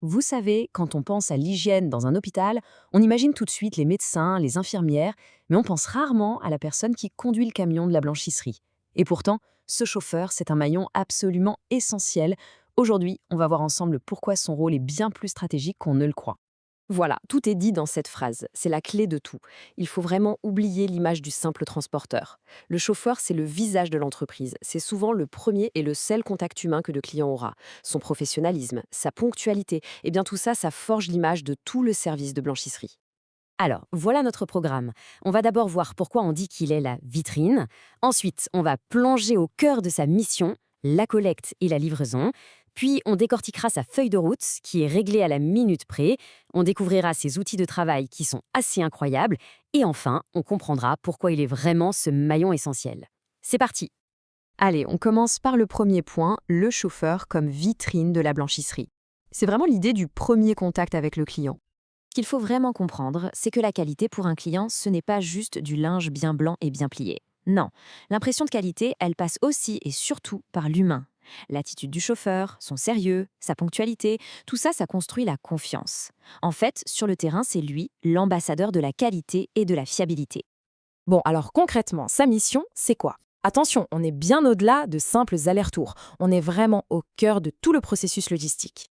Vous savez, quand on pense à l'hygiène dans un hôpital, on imagine tout de suite les médecins, les infirmières, mais on pense rarement à la personne qui conduit le camion de la blanchisserie. Et pourtant, ce chauffeur, c'est un maillon absolument essentiel. Aujourd'hui, on va voir ensemble pourquoi son rôle est bien plus stratégique qu'on ne le croit. Voilà, tout est dit dans cette phrase. C'est la clé de tout. Il faut vraiment oublier l'image du simple transporteur. Le chauffeur, c'est le visage de l'entreprise. C'est souvent le premier et le seul contact humain que le client aura. Son professionnalisme, sa ponctualité, et bien tout ça, ça forge l'image de tout le service de blanchisserie. Alors, voilà notre programme. On va d'abord voir pourquoi on dit qu'il est la vitrine. Ensuite, on va plonger au cœur de sa mission, la collecte et la livraison. Puis, on décortiquera sa feuille de route, qui est réglée à la minute près. On découvrira ses outils de travail qui sont assez incroyables. Et enfin, on comprendra pourquoi il est vraiment ce maillon essentiel. C'est parti. Allez, on commence par le premier point, le chauffeur comme vitrine de la blanchisserie. C'est vraiment l'idée du premier contact avec le client. Ce qu'il faut vraiment comprendre, c'est que la qualité pour un client, ce n'est pas juste du linge bien blanc et bien plié. Non, l'impression de qualité, elle passe aussi et surtout par l'humain. L'attitude du chauffeur, son sérieux, sa ponctualité, tout ça, ça construit la confiance. En fait, sur le terrain, c'est lui, l'ambassadeur de la qualité et de la fiabilité. Bon, alors concrètement, sa mission, c'est quoi? Attention, on est bien au-delà de simples allers-retours. On est vraiment au cœur de tout le processus logistique.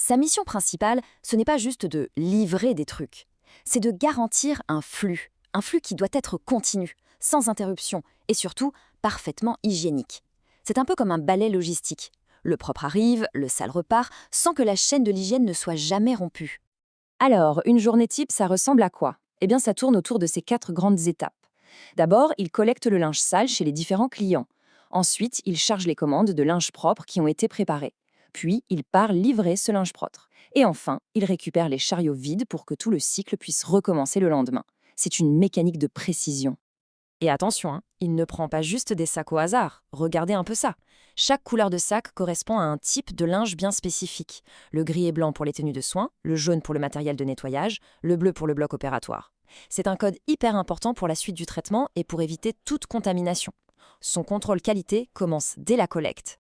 Sa mission principale, ce n'est pas juste de livrer des trucs, c'est de garantir un flux qui doit être continu, sans interruption et surtout parfaitement hygiénique. C'est un peu comme un balai logistique. Le propre arrive, le sale repart, sans que la chaîne de l'hygiène ne soit jamais rompue. Alors, une journée type, ça ressemble à quoi? Eh bien, ça tourne autour de ces 4 grandes étapes. D'abord, il collecte le linge sale chez les différents clients. Ensuite, il charge les commandes de linge propre qui ont été préparées. Puis, il part livrer ce linge propre. Et enfin, il récupère les chariots vides pour que tout le cycle puisse recommencer le lendemain. C'est une mécanique de précision. Et attention, hein, il ne prend pas juste des sacs au hasard. Regardez un peu ça. Chaque couleur de sac correspond à un type de linge bien spécifique. Le gris et blanc pour les tenues de soins, le jaune pour le matériel de nettoyage, le bleu pour le bloc opératoire. C'est un code hyper important pour la suite du traitement et pour éviter toute contamination. Son contrôle qualité commence dès la collecte.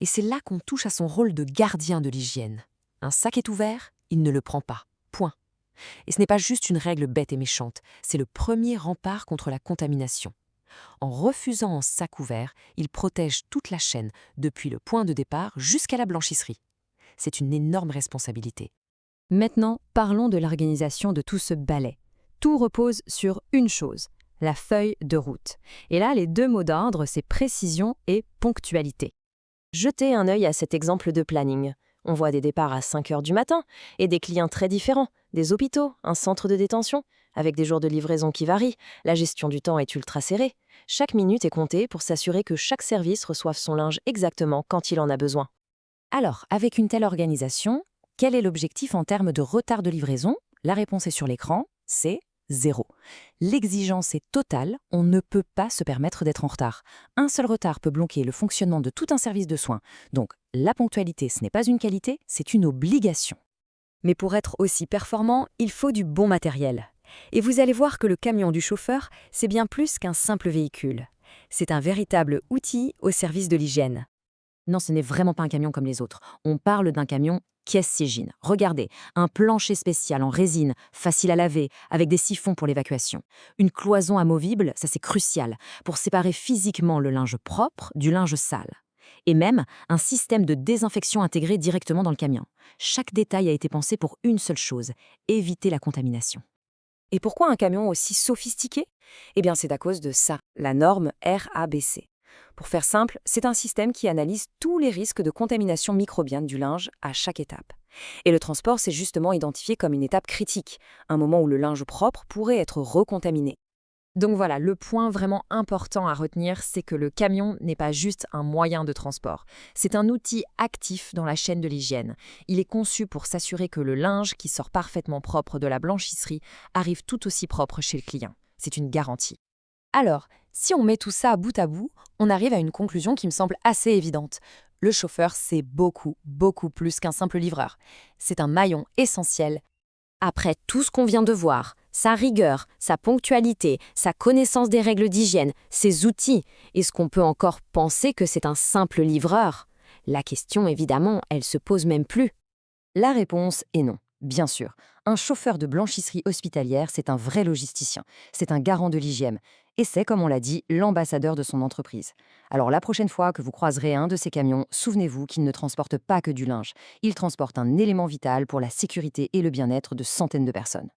Et c'est là qu'on touche à son rôle de gardien de l'hygiène. Un sac est ouvert, il ne le prend pas. Point. Et ce n'est pas juste une règle bête et méchante, c'est le premier rempart contre la contamination. En refusant un sac ouvert, il protège toute la chaîne, depuis le point de départ jusqu'à la blanchisserie. C'est une énorme responsabilité. Maintenant, parlons de l'organisation de tout ce balai. Tout repose sur une chose, la feuille de route. Et là, les deux mots d'ordre, c'est précision et ponctualité. Jetez un œil à cet exemple de planning. On voit des départs à 5 heures du matin et des clients très différents, des hôpitaux, un centre de détention, avec des jours de livraison qui varient. La gestion du temps est ultra serrée. Chaque minute est comptée pour s'assurer que chaque service reçoive son linge exactement quand il en a besoin. Alors, avec une telle organisation, quel est l'objectif en termes de retard de livraison? La réponse est sur l'écran, c'est zéro. L'exigence est totale, on ne peut pas se permettre d'être en retard. Un seul retard peut bloquer le fonctionnement de tout un service de soins. Donc, la ponctualité, ce n'est pas une qualité, c'est une obligation. Mais pour être aussi performant, il faut du bon matériel. Et vous allez voir que le camion du chauffeur, c'est bien plus qu'un simple véhicule. C'est un véritable outil au service de l'hygiène. Non, ce n'est vraiment pas un camion comme les autres. On parle d'un camion caisse-ségine. Regardez, un plancher spécial en résine, facile à laver, avec des siphons pour l'évacuation. Une cloison amovible, ça c'est crucial, pour séparer physiquement le linge propre du linge sale. Et même un système de désinfection intégré directement dans le camion. Chaque détail a été pensé pour une seule chose, éviter la contamination. Et pourquoi un camion aussi sophistiqué? Eh bien, c'est à cause de ça, la norme RABC. Pour faire simple, c'est un système qui analyse tous les risques de contamination microbienne du linge à chaque étape. Et le transport, c'est justement identifié comme une étape critique, un moment où le linge propre pourrait être recontaminé. Donc voilà, le point vraiment important à retenir, c'est que le camion n'est pas juste un moyen de transport. C'est un outil actif dans la chaîne de l'hygiène. Il est conçu pour s'assurer que le linge qui sort parfaitement propre de la blanchisserie arrive tout aussi propre chez le client. C'est une garantie. Alors, si on met tout ça bout à bout, on arrive à une conclusion qui me semble assez évidente. Le chauffeur, c'est beaucoup, beaucoup plus qu'un simple livreur. C'est un maillon essentiel. Après tout ce qu'on vient de voir, sa rigueur, sa ponctualité, sa connaissance des règles d'hygiène, ses outils, est-ce qu'on peut encore penser que c'est un simple livreur? La question, évidemment, elle se pose même plus. La réponse est non. Bien sûr, un chauffeur de blanchisserie hospitalière, c'est un vrai logisticien. C'est un garant de l'hygiène. Et c'est, comme on l'a dit, l'ambassadeur de son entreprise. Alors la prochaine fois que vous croiserez un de ces camions, souvenez-vous qu'il ne transporte pas que du linge. Il transporte un élément vital pour la sécurité et le bien-être de centaines de personnes.